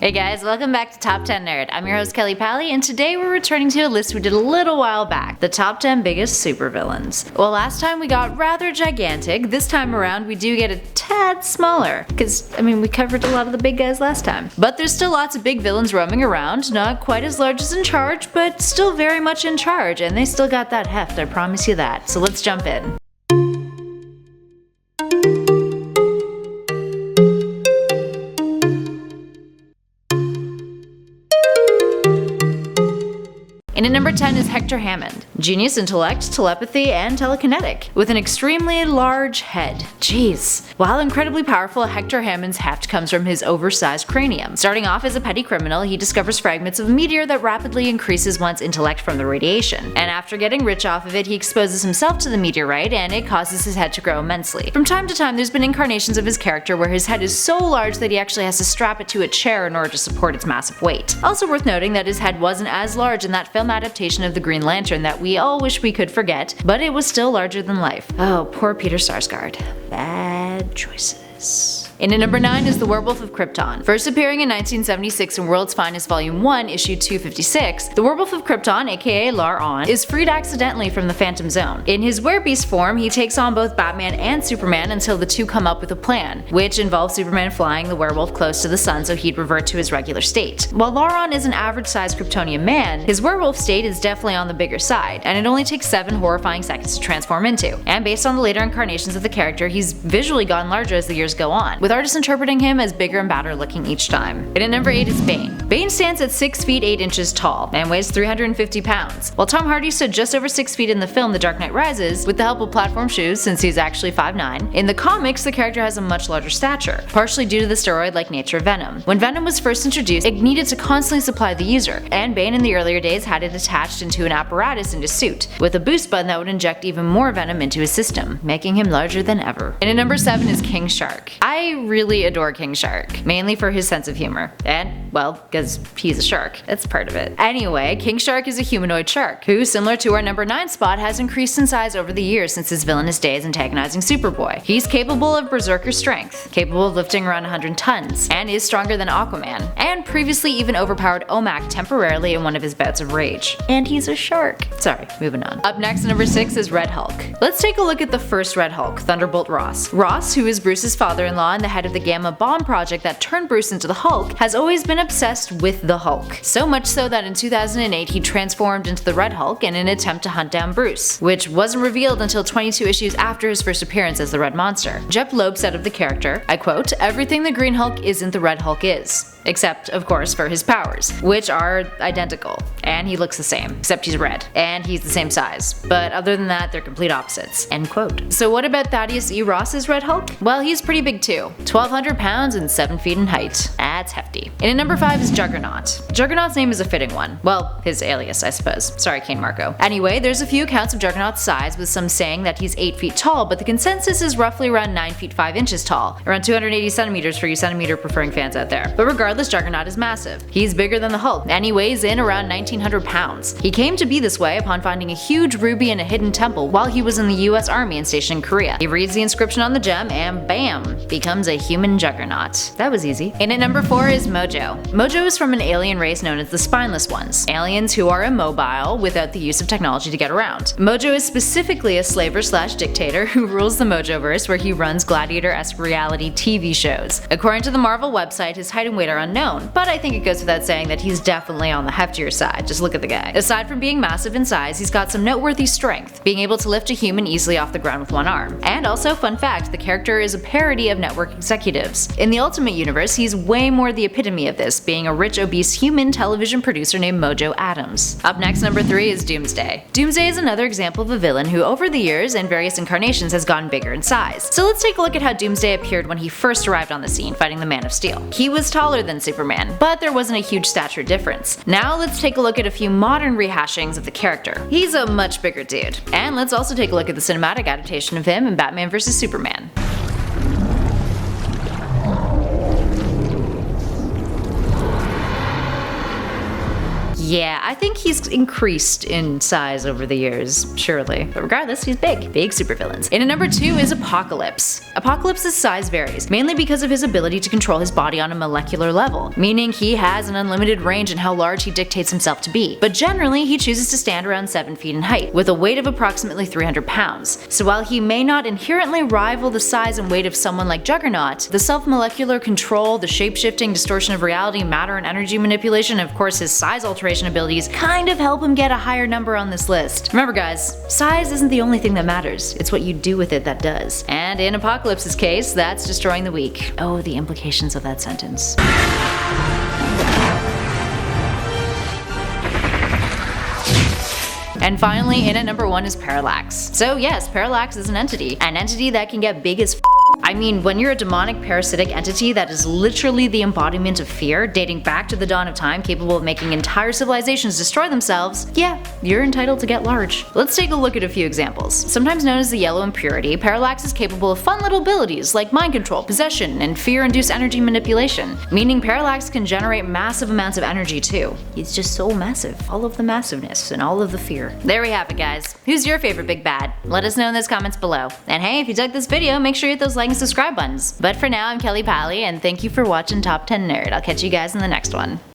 Hey guys, welcome back to Top 10 Nerd. I'm your host Kelly Pally, and today we're returning to a list we did a little while back, the top 10 biggest supervillains. Well, last time we got rather gigantic. This time around we do get a tad smaller, because we covered a lot of the big guys last time. But there's still lots of big villains roaming around, not quite as large as In Charge, but still very much in charge, and they still got that heft, I promise you that. So let's jump in. And at number 10 is Hector Hammond. Genius intellect, telepathy, and telekinetic, with an extremely large head. Jeez. While incredibly powerful, Hector Hammond's heft comes from his oversized cranium. Starting off as a petty criminal, he discovers fragments of a meteor that rapidly increases one's intellect from the radiation. And after getting rich off of it, he exposes himself to the meteorite, and it causes his head to grow immensely. From time to time, there's been incarnations of his character where his head is so large that he actually has to strap it to a chair in order to support its massive weight. Also worth noting that his head wasn't as large in that film adaptation of the Green Lantern that we all wish we could forget, but it was still larger than life. Oh, poor Peter Sarsgaard. Bad choices. And at number 9 is the Werewolf of Krypton. First appearing in 1976 in World's Finest Volume 1, issue 256, the Werewolf of Krypton, aka Lar-On, is freed accidentally from the Phantom Zone. In his werebeast form, he takes on both Batman and Superman until the two come up with a plan, which involves Superman flying the werewolf close to the sun so he'd revert to his regular state. While Lar-On is an average-sized Kryptonian man, his werewolf state is definitely on the bigger side, and it only takes 7 horrifying seconds to transform into. And based on the later incarnations of the character, he's visually gotten larger as the years go on, with artists interpreting him as bigger and badder looking each time. And at number 8 is Bane. Bane stands at 6 feet 8 inches tall and weighs 350 pounds. While Tom Hardy stood just over 6 feet in the film The Dark Knight Rises, with the help of platform shoes since he's actually 5'9", in the comics the character has a much larger stature, partially due to the steroid-like nature of Venom. When Venom was first introduced, it needed to constantly supply the user, and Bane in the earlier days had it attached into an apparatus in his suit, with a boost button that would inject even more Venom into his system, making him larger than ever. And at number 7 is King Shark. I really adore King Shark, mainly for his sense of humor, and, well, because he's a shark. That's part of it. Anyway, King Shark is a humanoid shark, who, similar to our number 9 spot, has increased in size over the years since his villainous days antagonizing Superboy. He's capable of berserker strength, capable of lifting around 100 tons, and is stronger than Aquaman, and previously even overpowered OMAC temporarily in one of his bouts of rage. And he's a shark. Sorry, moving on. Up next at number 6 is Red Hulk. Let's take a look at the first Red Hulk, Thunderbolt Ross. Ross, who is Bruce's father-in-law and the head of the Gamma Bomb project that turned Bruce into the Hulk, has always been obsessed with the Hulk. So much so that in 2008 he transformed into the Red Hulk in an attempt to hunt down Bruce, which wasn't revealed until 22 issues after his first appearance as the Red Monster. Jeph Loeb said of the character, I quote, "Everything the Green Hulk isn't the Red Hulk is. Except, of course, for his powers, which are identical. And he looks the same, except he's red. And he's the same size. But other than that, they're complete opposites." End quote. So what about Thaddeus E. Ross's Red Hulk? Well, he's pretty big too. 1,200 pounds and 7 feet in height. That's hefty. And at number 5 is Juggernaut. Juggernaut's name is a fitting one. Well, his alias, I suppose. Sorry, Kane Marco. Anyway, there's a few accounts of Juggernaut's size, with some saying that he's 8 feet tall, but the consensus is roughly around 9 feet 5 inches tall, around 280 centimeters for you centimeter preferring fans out there. But regardless, Juggernaut is massive. He's bigger than the Hulk, and he weighs in around 1,900 pounds. He came to be this way upon finding a huge ruby in a hidden temple while he was in the US Army and stationed in Korea. He reads the inscription on the gem and bam, becomes a human Juggernaut. That was easy. And at number 4 is Mojo. Mojo is from an alien race known as the Spineless Ones, aliens who are immobile without the use of technology to get around. Mojo is specifically a slaver/dictator who rules the Mojoverse, where he runs gladiator-esque reality TV shows. According to the Marvel website, his height and weight are unknown, but I think it goes without saying that he's definitely on the heftier side. Just look at the guy. Aside from being massive in size, he's got some noteworthy strength, being able to lift a human easily off the ground with one arm. And also, fun fact, the character is a parody of network executives. In the Ultimate Universe, he's way more the epitome of this, being a rich, obese human television producer named Mojo Adams. Up next, number 3 is Doomsday. Doomsday is another example of a villain who over the years and various incarnations has gotten bigger in size. So let's take a look at how Doomsday appeared when he first arrived on the scene fighting the Man of Steel. He was taller than Superman, but there wasn't a huge stature difference. Now let's take a look at a few modern rehashings of the character. He's a much bigger dude. And let's also take a look at the cinematic adaptation of him in Batman vs Superman. Yeah, I think he's increased in size over the years, surely. But regardless, he's big. Big supervillains. And at number 2 is Apocalypse. Apocalypse's size varies, mainly because of his ability to control his body on a molecular level, meaning he has an unlimited range in how large he dictates himself to be. But generally, he chooses to stand around 7 feet in height, with a weight of approximately 300 pounds. So while he may not inherently rival the size and weight of someone like Juggernaut, the self-molecular control, the shape-shifting, distortion of reality, matter and energy manipulation, and of course his size alteration abilities kind of help him get a higher number on this list. Remember guys, size isn't the only thing that matters, it's what you do with it that does. And in Apocalypse's case, that's destroying the weak. Oh, the implications of that sentence. And finally, in at number 1 is Parallax. So yes, Parallax is an entity that can get big as I mean, when you're a demonic parasitic entity that is literally the embodiment of fear, dating back to the dawn of time, capable of making entire civilizations destroy themselves, yeah, you're entitled to get large. Let's take a look at a few examples. Sometimes known as the Yellow Impurity, Parallax is capable of fun little abilities like mind control, possession, and fear-induced energy manipulation, meaning Parallax can generate massive amounts of energy too. He's just so massive. All of the massiveness and all of the fear. There we have it guys. Who's your favorite big bad? Let us know in those comments below. And hey, if you dug this video, make sure you hit those like and subscribe buttons. But for now, I'm Kelly Pally, and thank you for watching Top 10 Nerd. I'll catch you guys in the next one.